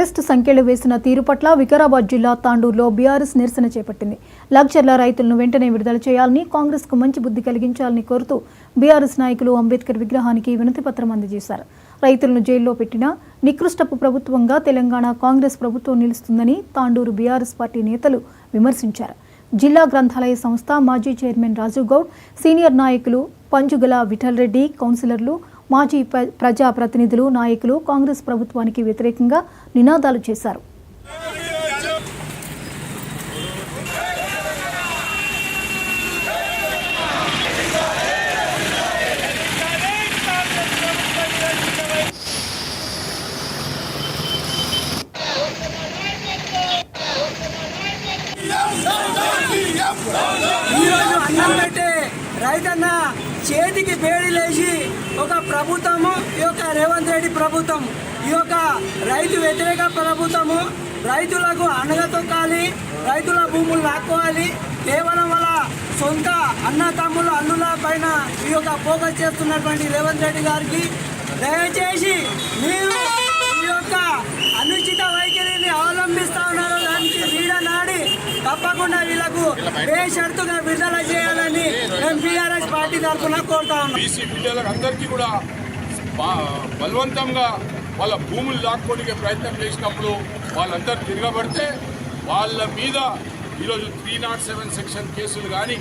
Test సంఖ్యలు వేసిన తీరు పట్ల వికారాబాద్ జిల్లా తాండూరులో బీఆర్ఎస్ నిరసన చేపట్టింది. లగ్జర్ల రైతులను వెంటనే విడుదల చేయాలని, కాంగ్రెస్కు మంచి బుద్ధి కలిగించాలని కోరుతూ బీఆర్ఎస్ నాయకులు అంబేద్కర్ విగ్రహానికి వినతి పత్రం అందజేశారు. రైతులను జైల్లో పెట్టిన నికృష్టపు ప్రభుత్వంగా తెలంగాణ కాంగ్రెస్ ప్రభుత్వం నిలుస్తుందని తాండూరు బీఆర్ఎస్ పార్టీ నేతలు విమర్శించారు. జిల్లా గ్రంథాలయ సంస్థ మాజీ చైర్మన్ రాజు గౌడ్, సీనియర్ నాయకులు పంజుగల విఠల్ రెడ్డి, కౌన్సిలర్లు, మాజీ ప్రజాప్రతినిధులు, నాయకులు కాంగ్రెస్ ప్రభుత్వానికి వ్యతిరేకంగా నినాదాలు చేశారు. రైతన్న చేతికి బేడీలేసి ఒక ప్రభుత్వము, ఈ యొక్క రేవంత్ రెడ్డి ప్రభుత్వం, ఈ యొక్క రైతు వ్యతిరేక ప్రభుత్వము రైతులకు అండగా తొక్కాలి, రైతుల భూములు లాక్కోవాలి, కేవలం వాళ్ళ సొంత అన్న తమ్ముళ్ళు అల్లుల పైన ఈ యొక్క ఫోకస్ చేస్తున్నటువంటి రేవంత్ రెడ్డి గారికి దయచేసి మీరు ఈ యొక్క అనుచిత వైఖరిని అవలంబిస్తా ఉన్నారు. దానికి వీడనాడి తప్పకుండా వీళ్ళకు బేషరతుగా విడుదల చేయాలని మేము బీఆర్ఎస్ పార్టీ తరఫున కోరుతా ఉన్నాం. బీసీ బిడ్డలకు అందరికీ కూడా బలవంతంగా వాళ్ళ భూములు లాక్కోవడానికి ప్రయత్నం చేసినప్పుడు వాళ్ళందరూ తిరగబడితే వాళ్ళ మీద ఈరోజు 307 సెక్షన్ కేసులు కానీ,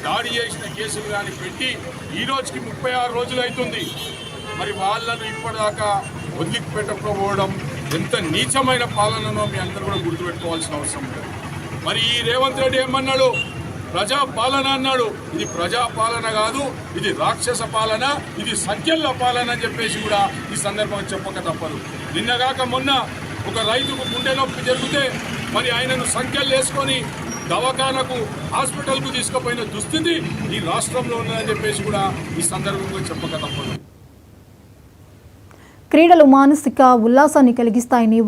దాడి చేసిన కేసులు కానీ పెట్టి ఈ రోజుకి 36 రోజులు అవుతుంది. మరి వాళ్ళను ఇప్పటిదాకా వదిలిపెట్టకపోవడం ఎంత నీచమైన పాలననో మీ అందరూ కూడా గుర్తుపెట్టుకోవాల్సిన అవసరం లేదు. మరి ఈ రేవంత్ రెడ్డి ఏమన్నాడు? ప్రజాపాలన అన్నాడు. ఇది ప్రజాపాలన కాదు, ఇది రాక్షస పాలన, ఇది సంఖ్యల పాలన అని చెప్పేసి కూడా ఈ సందర్భంగా చెప్పక తప్పదు. నిన్నగాక మొన్న ఒక రైతుకు గుండె నొప్పి జరిగితే మరి ఆయనను సంఖ్యలు వేసుకొని దవాఖానకు, హాస్పిటల్కు తీసుకుపోయిన దుస్థితి ఈ రాష్ట్రంలో ఉన్నదని చెప్పేసి కూడా ఈ సందర్భంగా చెప్పక తప్పదు. క్రీడలు మానసిక ఉల్లాసాన్ని కలిగిస్తాయని